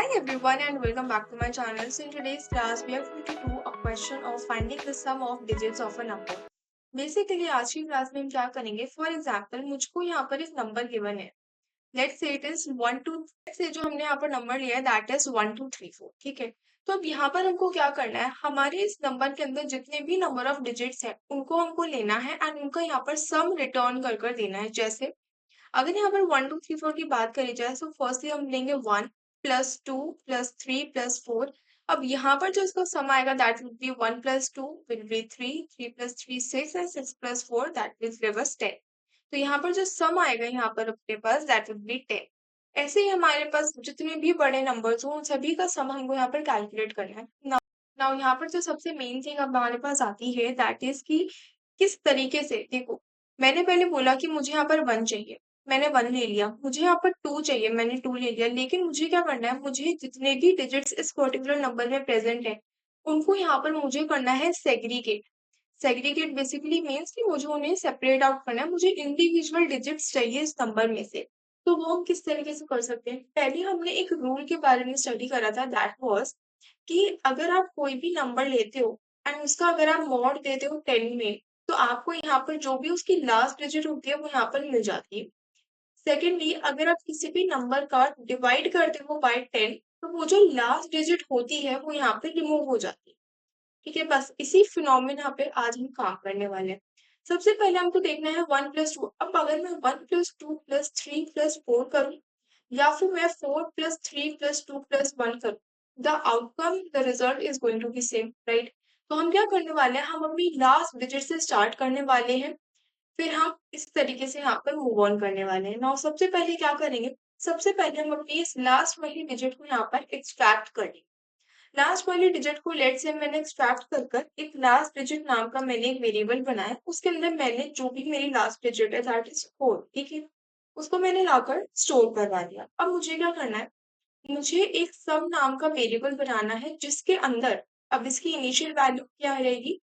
Hi everyone and welcome back to my channel. So in today's class we are going to do a question of finding the sum of digits of a number. Basically आज की class में हम क्या करेंगे for example मुझको यहाँ पर एक नंबर गिवन है. Let's say it is 1 2 let's say जो हमने यहाँ पर नंबर लिया है दैट इज 1 2 3 4. ठीक है. तो अब यहाँ पर हमको क्या करना है, हमारे इस नंबर के अंदर जितने भी नंबर ऑफ डिजिट्स हैं उनको हमको लेना है एंड उनका यहाँ पर सम रिटर्न कर कर देना है. जैसे अगर यहाँ पर 1 2 3 4 की बात करी जाए तो फर्स्टली हम लेंगे 1 + 2 + 3 + 4. अब यहाँ पर जो इसका सम आएगा that will B 1 + 2 will be 3, 3 + 3 6 and 6 + 4 that will give us 10. तो यहाँ पर जो सम आएगा यहाँ पर अपने पास दैट विल बी 10. ऐसे ही हमारे पास जितने भी बड़े नंबर्स हो उन सभी का सम हमको यहाँ पर कैलकुलेट करना है. नाउ यहाँ पर जो सबसे मेन थिंग अब हमारे पास आती है दैट इज कि किस तरीके से. देखो मैंने पहले बोला कि मुझे यहाँ पर 1 चाहिए, मैंने 1 ले लिया. मुझे यहाँ पर 2 चाहिए, मैंने 2 ले लिया. लेकिन मुझे क्या करना है, मुझे जितने भी डिजिट्स इस पर्टिकुलर नंबर में प्रेजेंट है उनको यहाँ पर मुझे करना है सेग्रीगेट. सेग्रीगेट बेसिकली मीन्स कि मुझे उन्हें सेपरेट आउट करना है. मुझे इंडिविजुअल डिजिट्स चाहिए इस नंबर में से. तो वो हम किस तरीके से कर सकते हैं, पहले हमने एक रूल के बारे में स्टडी करा था दैट वाज कि अगर आप कोई भी नंबर लेते हो एंड उसका अगर आप मॉड देते हो 10 में तो आपको यहाँ पर जो भी उसकी लास्ट डिजिट होती है वो यहाँ पर मिल जाती है. सेकेंडली अगर आप किसी भी नंबर का डिवाइड करते हो बाय 10 तो वो जो लास्ट डिजिट होती है वो यहाँ पे रिमूव हो जाती है. ठीक है, बस इसी फिनोमिना पे आज हम काम करने वाले हैं. सबसे पहले हमको देखना है 1 + 2. अब अगर मैं 1 + 2 + 3 + 4 करूं या फिर मैं 4 + 3 + 2 + 1 करूं, the outcome the result is going to be same, right. तो हम क्या करने वाले हैं, हम अपनी लास्ट डिजिट से स्टार्ट करने वाले हैं, फिर हम इस तरीके से यहाँ पर मूव ऑन करने वाले हैं. नाउ सबसे पहले क्या करेंगे, सबसे पहले हम अपनी इस लास्ट वाली डिजिट को यहाँ पर एक्सट्रैक्ट करेंगे. लास्ट वाली डिजिट को लेट से मैंने एक्सट्रैक्ट कर कर एक लास्ट डिजिट नाम का मैंने एक वेरिएबल बनाया. उसके अंदर मैंने जो भी मेरी लास्ट डिजिट है दैट इज 4. ठीक है, उसको मैंने लाकर स्टोर करवा दिया. अब मुझे क्या करना है, मुझे एक सम नाम का वेरिएबल बनाना है जिसके अंदर अब इसकी इनिशियल वैल्यू क्या रहेगी.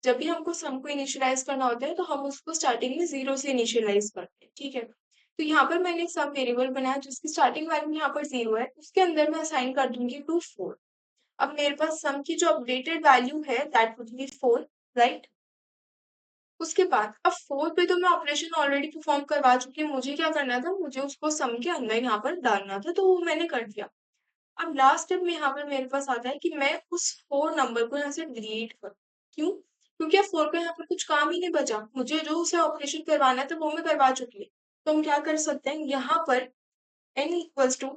जब भी हमको सम को इनिशियलाइज करना होता है तो हम उसको स्टार्टिंग में 0 से इनिशियलाइज करते हैं. ठीक है, तो यहाँ पर मैंने एक सम वेरिएबल बनाया जिसकी स्टार्टिंग वैल्यू यहाँ पर 0 है. उसके अंदर मैं असाइन कर दूंगी टू 4. अब मेरे पास सम की जो अपडेटेड वैल्यू है दैट वुड बी 4, राइट. उसके बाद अब 4 पे तो मैं ऑपरेशन ऑलरेडी परफॉर्म करवा चुकी हूँ. मुझे क्या करना था, मुझे उसको सम के अंदर यहाँ पर डालना था, तो वो मैंने कर दिया. अब लास्ट स्टेप में यहाँ पर मेरे पास आता है कि मैं उस 4 नंबर को यहाँ से डिलीट करूँ. क्यों, क्योंकि अब 4 का यहाँ पर कुछ काम ही नहीं बचा. मुझे जो उसे ऑपरेशन करवाना था वो मैं करवा चुकी हूँ. तो हम क्या कर सकते हैं, यहाँ पर n equals to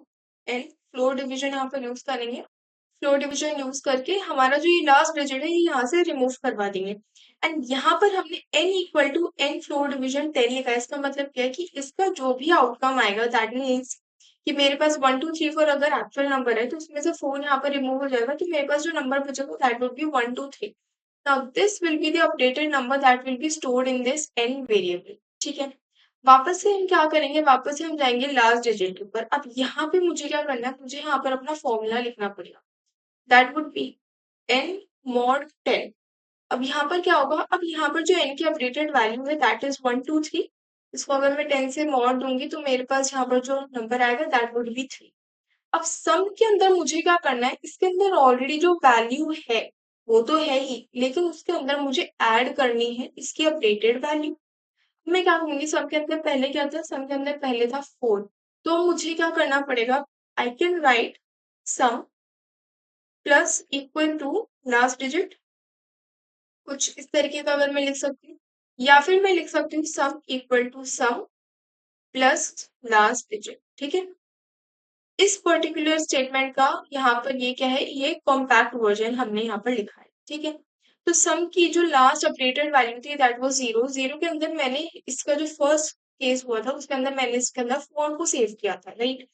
n floor division यहाँ पर यूज करेंगे. फ्लोर डिवीजन यूज करके हमारा जो ये लास्ट डिजिट है ये यहाँ से रिमूव करवा देंगे. एंड यहाँ पर हमने n equal to n floor division 10 लिखा है. इसका मतलब क्या है कि इसका जो भी आउटकम आएगा दैट मीन्स कि मेरे पास 1 2 3 4 अगर एक्चुअल नंबर है तो उसमें से 4 यहाँ पर रिमूव हो जाएगा, तो मेरे पास जो नंबर बचेगा that will B 1 2 3. Now this will be the updated number that will be stored in this n variable. ठीक है, वापस से हम क्या करेंगे, वापस से हम जाएंगे लास्ट डिजिट के ऊपर. अब यहाँ पे मुझे क्या करना है, मुझे यहाँ पर अपना फॉर्मूला लिखना पड़ेगा. That would B n mod 10. अब यहाँ पर क्या होगा, अब यहाँ पर जो n की अपडेटेड वैल्यू है दैट इज 1 2 3. इसको अगर मैं 10 से मॉड दूंगी तो मेरे पास यहाँ पर जो नंबर आएगा दैट वुड बी 3. अब सम के अंदर मुझे क्या करना है, इसके अंदर ऑलरेडी जो वैल्यू है वो तो है ही, लेकिन उसके अंदर मुझे ऐड करनी है इसकी अपडेटेड वैल्यू. मैं क्या कहूंगी, सम के अंदर पहले क्या था, सम के अंदर पहले था 4. तो मुझे क्या करना पड़ेगा, I can write sum plus equal to last digit, कुछ इस तरीके का अगर मैं लिख सकती हूँ. या फिर मैं लिख सकती हूँ sum equal to sum plus last digit. ठीक है, इस पर्टिकुलर स्टेटमेंट का यहाँ पर ये क्या है, ये कॉम्पैक्ट वर्जन हमने यहाँ पर लिखा है. ठीक है, तो सम की जो लास्ट अपडेटेड वैल्यू थी दैट वाज 0. 0 के अंदर मैंने इसका जो फर्स्ट केस हुआ था उसके अंदर मैंने इसके अंदर 4 को सेव किया था, राइट.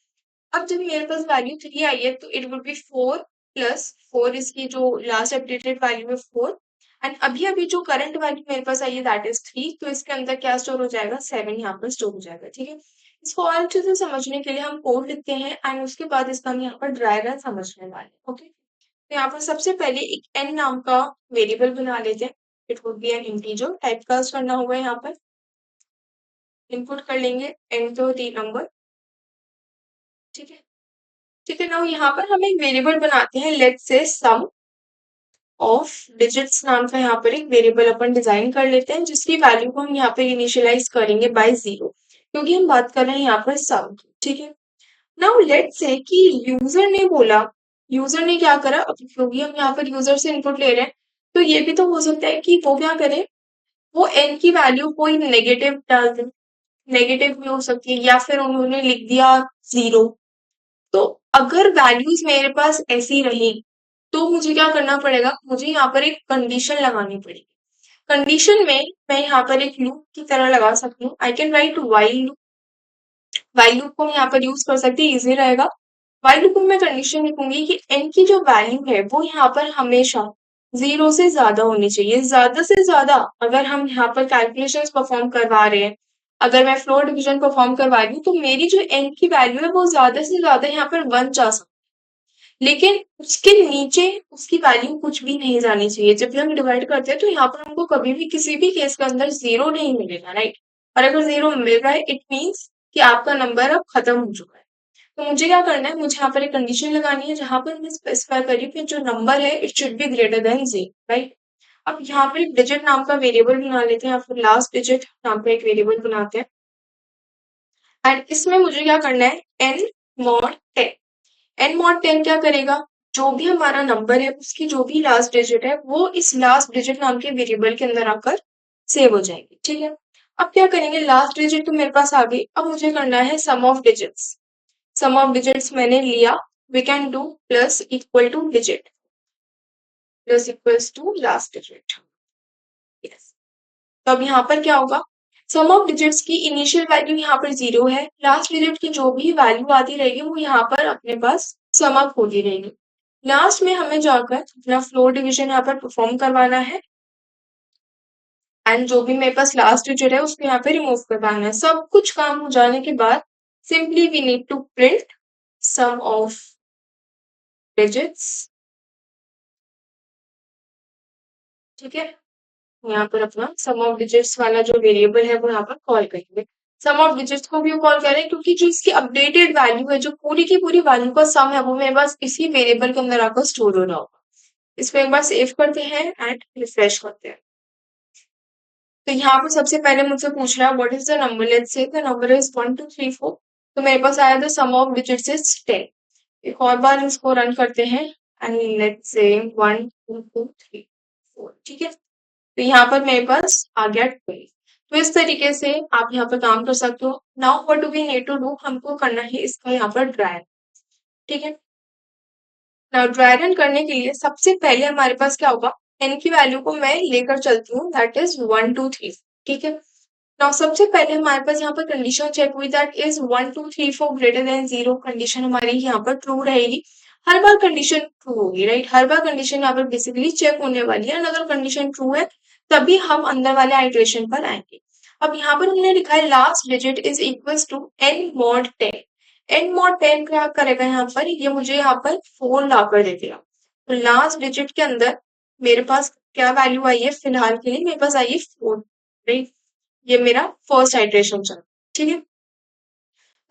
अब जब मेरे पास वैल्यू 3 आई है तो इट विल बी 4 प्लस 4, इसकी जो लास्ट अपडेटेड वैल्यू है 4. एंड अभी अभी जो करंट वैल्यू मेरे पास आई है दैट इज 3. तो इसके अंदर क्या स्टोर हो जाएगा, 7 यहाँ पर स्टोर हो जाएगा. ठीक है, इसको और अच्छे से समझने के लिए हम कोड लिखते हैं एंड उसके बाद इसका हम यहाँ पर ड्राई रन समझने वाले हैं. ओके, तो यहाँ पर सबसे पहले एक n नाम का वेरिएबल बना लेते हैं. It would be an integer, type cast करना होगा. यहाँ पर इनपुट कर लेंगे n तो 3 नंबर. ठीक है, ठीक है। नाउ यहाँ पर हम एक वेरिएबल बनाते हैं, let's say some of digits नाम का यहाँ पर एक वेरिएबल अपन डिजाइन कर लेते हैं, जिसकी वैल्यू को हम यहाँ पे इनिशियलाइज करेंगे बाय 0, क्योंकि हम बात कर रहे हैं यहाँ पर सम की। ठीक है। नाउ लेट्स से कि यूजर ने बोला, यूजर ने क्या करा, अब क्योंकि हम यहाँ पर यूजर से इनपुट ले रहे हैं, तो ये भी तो हो सकता है कि वो क्या करे, वो n की वैल्यू कोई नेगेटिव डाल दे। नेगेटिव भी हो सकती है, या फिर उन्होंने लिख दिया 0। तो अगर वैल्यूज मेरे पास ऐसी रही, तो मुझे क्या करना पड़ेगा, मुझे यहाँ पर एक कंडीशन लगानी पड़ेगी। कंडीशन में मैं यहाँ पर एक लूप की तरह लगा सकती हूँ। आई can right while loop. While loop को हम यहाँ पर यूज कर सकते हैं, इजी रहेगा। वाइल लूप में मैं कंडीशन लिखूंगी कि n की जो वैल्यू है वो यहाँ पर हमेशा 0 से ज्यादा होनी चाहिए। ज्यादा से ज्यादा अगर हम यहाँ पर कैलकुलेशंस परफॉर्म करवा रहे हैं, अगर मैं फ्लोर डिवीजन परफॉर्म करवा रही हूँ, तो मेरी जो n की वैल्यू है वो ज्यादा से ज्यादा यहाँ पर 1 जा सकती है, लेकिन उसके नीचे उसकी वैल्यू कुछ भी नहीं जानी चाहिए। जब भी हम डिवाइड करते हैं तो यहाँ पर हमको कभी भी किसी भी केस के अंदर 0 नहीं मिलेगा, राइट। और अगर 0 मिल रहा है, इट मीन्स कि आपका नंबर अब खत्म हो चुका है। तो मुझे क्या करना है, मुझे यहाँ पर एक कंडीशन लगानी है, जहां पर मैं स्पेसिफाई करी कि जो नंबर है it should be greater than 0, right. अब यहाँ पर एक डिजिट नाम का वेरिएबल बना लेते हैं, या फिर लास्ट डिजिट नाम का एक वेरिएबल बनाते हैं। एंड इसमें मुझे क्या करना है, n mod 10। n mod 10 क्या करेगा, जो भी हमारा नंबर है उसकी जो भी लास्ट डिजिट है वो इस लास्ट डिजिट नाम के वेरिएबल के अंदर आकर सेव हो जाएगी। ठीक है। अब क्या करेंगे, लास्ट डिजिट तो मेरे पास आ गई, अब मुझे करना है sum of digits. Sum of digits मैंने लिया, we can do plus equal to digit, plus equals to last digit. Yes. तो अब यहाँ पर क्या होगा, सम ऑफ डिजिट्स की इनिशियल वैल्यू यहाँ पर 0 है, लास्ट डिजिट की जो भी वैल्यू आती रहेगी वो यहाँ पर अपने पास सम अप होती रहेगी। लास्ट में हमें जाकर अपना फ्लोर डिवीजन यहाँ पर परफॉर्म करवाना है, एंड जो भी मेरे पास लास्ट डिजिट है उसको यहाँ पे रिमूव करवाना है। सब कुछ काम हो जाने के बाद simply we need to print sum of digits. ठीक है। यहाँ पर अपना सम ऑफ डिजिट्स वाला जो वेरिएबल है वो यहाँ पर कॉल करेंगे। सम ऑफ डिजिट्स को भी कॉल करें, क्योंकि जो इसकी अपडेटेड वैल्यू है, जो पूरी की पूरी वैल्यू का सम है, वो मेरे पास इसी वेरिएबल के अंदर आकर स्टोर हो रहा होगा। इसको एक बार सेव करते हैं एंड रिफ्रेश करते हैं। तो यहाँ पर सबसे पहले मुझसे पूछ रहा है what is the number, let's say the number is 1 2 3 4। तो मेरे पास आया था सम ऑफ डिजिट्स इज 10। एक और बार इसको रन करते हैं एंड लेट्स से 1 2 3 4। ठीक है। तो यहाँ पर मेरे पास आ गया 12। तो इस तरीके से आप यहाँ पर काम कर सकते हो। Now what do we need to do, हमको करना है इसका यहाँ पर ड्राई। ठीक है। नाउ ड्राई रन करने के लिए सबसे पहले हमारे पास क्या होगा, n की वैल्यू को मैं लेकर चलती हूँ, दैट इज 1 2 3। ठीक है। नाउ सबसे पहले हमारे पास यहाँ पर कंडीशन चेक हुई, that is 1 2 3 4 greater than 0। Condition हमारी यहाँ पर ट्रू रहेगी। हर बार कंडीशन ट्रू होगी, राइट। हर बार कंडीशन यहाँ पर बेसिकली चेक होने वाली है, अगर कंडीशन ट्रू है तभी हम अंदर वाले आइटरेशन पर आएंगे। अब यहाँ पर हमने लिखा है last digit is equal to n mod 10। n mod 10 क्या करेगा, यहाँ पर ये मुझे यहाँ पर 4 ला कर दे देगा। तो लास्ट डिजिट के अंदर मेरे पास क्या वैल्यू आई है, फिलहाल के लिए मेरे पास आई है 4, राइट। ये मेरा फर्स्ट आइटरेशन चल। ठीक है।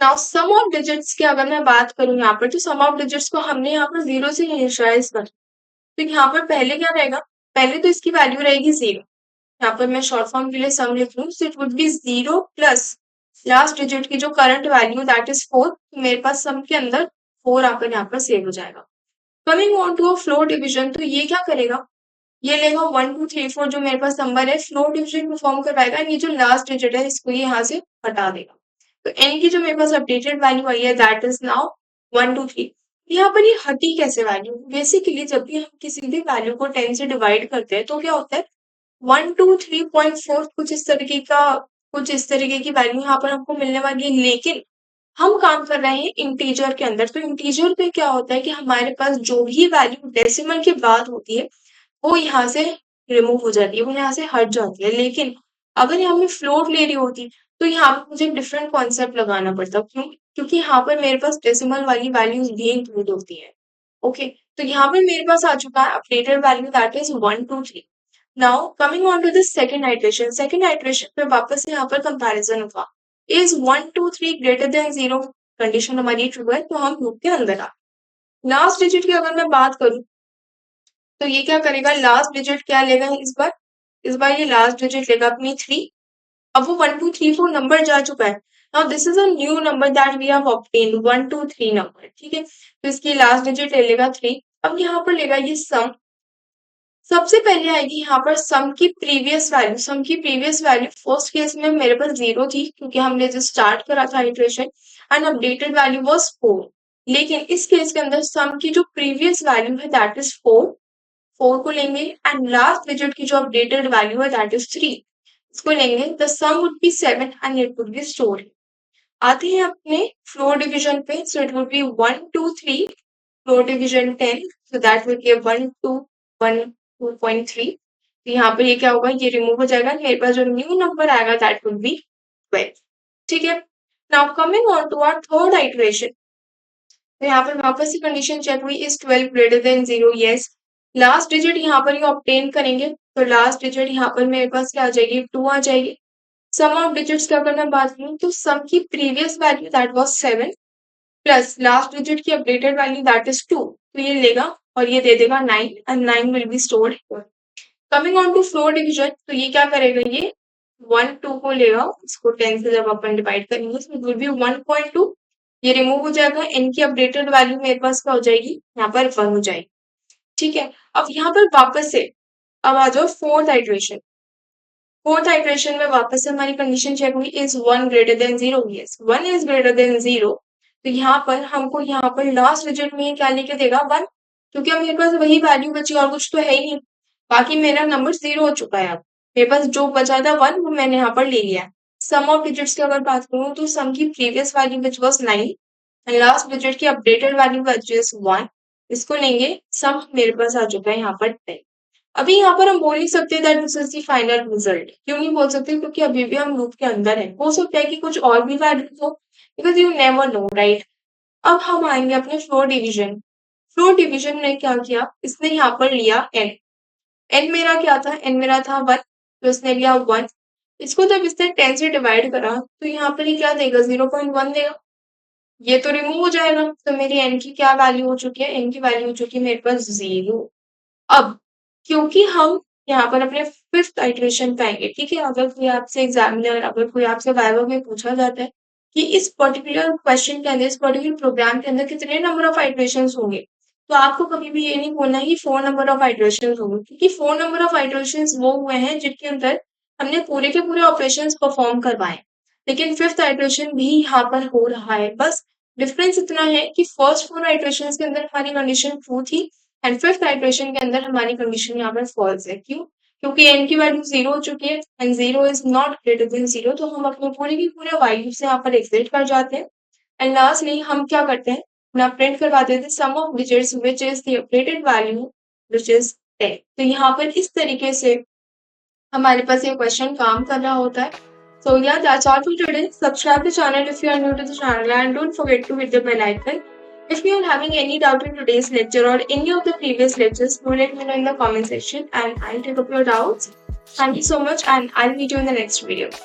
नाउ सम ऑफ डिजिट्स की अगर मैं बात करूं यहाँ पर, तो सम ऑफ डिजिट्स को हमने यहाँ पर 0 से इनिशियलाइज कर। तो यहाँ पर पहले क्या रहेगा, पहले तो इसकी वैल्यू रहेगी 0। यहाँ पर मैं शॉर्ट फॉर्म के लिए सम लिख लूँ, सो it would B 0 plus last digit की जो करंट वैल्यू दैट इज 4। मेरे पास सम के अंदर 4 आकर यहाँ पर सेव हो जाएगा। Coming on to a floor division, तो ये क्या करेगा, ये लेगा 1 2 3 4 जो मेरे पास नंबर है, फ्लोर डिवीजन परफॉर्म करवाएगा, ये जो लास्ट डिजिट है इसको ये यहाँ से हटा देगा। तो n की जो मेरे पास अपडेटेड वैल्यू आई है दैट इज नाउ 1 2 3। यहाँ पर ये हटी कैसे वैल्यू, बेसिकली जब भी हम किसी भी वैल्यू को 10 से डिवाइड करते हैं तो क्या होता है, 123.4 कुछ इस तरीके की वैल्यू यहाँ पर हमको मिलने वाली है। लेकिन हम काम कर रहे हैं इंटीजर के अंदर, तो इंटीजर पे क्या होता है कि हमारे पास जो भी वैल्यू डेसिमल के बाद होती है वो यहाँ से रिमूव हो जाती है, वो यहाँ से हट जाती है। लेकिन अगर यहाँ में फ्लोट ले रही होती तो यहाँ पर मुझे डिफरेंट कॉन्सेप्ट लगाना पड़ता। क्यों, क्योंकि यहाँ पर मेरे पास डेसिमल वाली वैल्यूज भी इंक्लूड होती है। ओके। तो यहाँ पर मेरे पास आ चुका है updated value that is 1 2 3। Now coming on to the second iteration, second iteration पे वापस से यहाँ पर कंपैरिजन होगा। इज 1 2 3 ग्रेटर देन 0, कंडीशन हमारी ट्रू है तो हम लूप के अंदर आ। लास्ट डिजिट की अगर मैं बात करूं तो ये क्या करेगा, लास्ट डिजिट क्या लेगा इस बार ये लास्ट डिजिट लेगा अपनी 3। अब वो 1 2 3 4 नंबर जा चुका है। Now this is a new number that we have obtained 1 2 3 number, ठीक है। तो इसकी लास्ट डिजिट ले लेगा 3। अब यहाँ पर लेगा ये सम। सबसे पहले आएगी यहाँ पर सम की प्रीवियस वैल्यू। सम की प्रीवियस वैल्यू फर्स्ट केस में मेरे पास 0 थी क्योंकि हमने जो स्टार्ट करा था iteration, and updated value was 4। लेकिन इस केस के अंदर सम की जो प्रीवियस वैल्यू है दैट इज 4। 4 को लेंगे एंड लास्ट डिजिट की जो अपडेटेड वैल्यू है दैट इज 3, इसको लेंगे। The sum would be 7 and it would be stored. आते हैं अपने फ्लोर डिवीजन पे, so it would be 1 2 3, floor division 10, so that will B 1 2 1 2.3। तो यहाँ पर ये क्या होगा, ये रिमूव हो जाएगा, मेरे पास जो न्यू नंबर आएगा दैट वुड बी 12, ठीक है। Now coming on to our third iteration, तो यहाँ पर वापस से कंडीशन चेक हुई, is 12 greater than 0, yes. Last digit यहाँ पर ये ऑब्टेन करेंगे, तो लास्ट डिजिट यहाँ पर मेरे पास क्या आ जाएगी, 2 आ जाएगी। सम ऑफ डिजिट्स का अगर मैं बात करूँ तो सम की previous value that was 7 plus last digit की अपडेटेड वैल्यू दैट इज 2, तो ये लेगा और ये दे देगा 9 and 9 will be stored. Coming on to floor division, तो ये क्या करेगा, ये 1 2 को लेगा, इसको 10 से जब अपन डिवाइड करेंगे तो इट विल बी 1.2, ये रिमूव हो जाएगा, n की अपडेटेड वैल्यू मेरे पास क्या हो जाएगी, यहाँ पर 1 हो जाएगी, ठीक है। अब यहाँ पर वापस से अब आ जाओ फोर्थ आइटरेशन। फोर्थ आइटरेशन में वापस से हमारी कंडीशन चेक हुई, is 1 greater than 0, yes 1 is greater than 0। तो यहाँ पर हमको यहाँ पर लास्ट डिजिट में क्या लेके देगा, 1, क्योंकि अब मेरे पास वही वैल्यू बची और कुछ तो है ही नहीं। बाकी मेरा नंबर 0 हो चुका है। अब मेरे पास जो बचा था 1 वो मैंने यहाँ पर ले लिया। सम ऑफ डिजिट्स की अगर बात करूँ तो सम की previous value which was 9 and last digit की अपडेटेड वैल्यू विच इज 1, इसको लेंगे, सम मेरे पास आ चुका है यहाँ पर 10। अभी यहाँ पर हम बोल नहीं सकते that this is the final result. क्यों नहीं बोल सकते, क्योंकि अभी भी हम लूप के अंदर है, हो सकता है कि कुछ और भी वैल्यू हो, because you never know, right. अब हम आएंगे अपने फ्लोर डिवीजन। फ्लोर डिवीजन ने क्या किया, इसने यहाँ पर लिया n। n मेरा क्या था, n मेरा था 1, तो इसने लिया 1। इसको जब इसने 10 से डिवाइड करा तो यहाँ पर ये क्या देगा, 0.1 देगा। ये तो रिमूव हो जाएगा, तो मेरी n की क्या वैल्यू हो चुकी है, n की वैल्यू हो चुकी है मेरे पास 0। अब क्योंकि हम यहाँ पर अपने फिफ्थ आइटरेशन पे आएंगे, ठीक है। अगर कोई आपसे एग्जामिनर, अगर कोई आपसे वाइवा में पूछा जाता है कि इस पर्टिकुलर क्वेश्चन के अंदर, इस पर्टिकुलर प्रोग्राम के अंदर कितने नंबर ऑफ आइटरेशन होंगे, तो आपको कभी भी ये नहीं बोलना कि 4 नंबर ऑफ आइटरेशन होंगे, क्योंकि 4 नंबर ऑफ आइटरेशन वो हुए हैं जिनके अंदर हमने पूरे के पूरे ऑपरेशन परफॉर्म करवाए। लेकिन फिफ्थ आइटरेशन भी यहाँ पर हो रहा है, बस डिफरेंस इतना है कि फर्स्ट 4 आइटरेशन के अंदर हमारी कंडीशन ट्रू थी एंड फिफ्थ आइटरेशन के अंदर हमारी कंडीशन यहाँ पर फॉल्स है। क्यों, क्योंकि n की वैल्यू 0 हो चुकी है and 0 is not greater than 0, तो हम अपने पूरे के पूरे वैल्यू से यहाँ पर एग्जिट कर जाते हैं। एंड लास्टली हम क्या करते हैं, अपना प्रिंट करवा देते हैं sum of digits which is the updated value which is 10। तो यहाँ पर इस तरीके से हमारे पास ये क्वेश्चन काम कर रहा होता है। So yeah, that's all for today. Subscribe the channel if you are new to the channel and don't forget to hit the bell icon. If you are having any doubt in today's lecture or any of the previous lectures, do let me know in the comment section and I'll take up your doubts. Thank you so much and I'll meet you in the next video.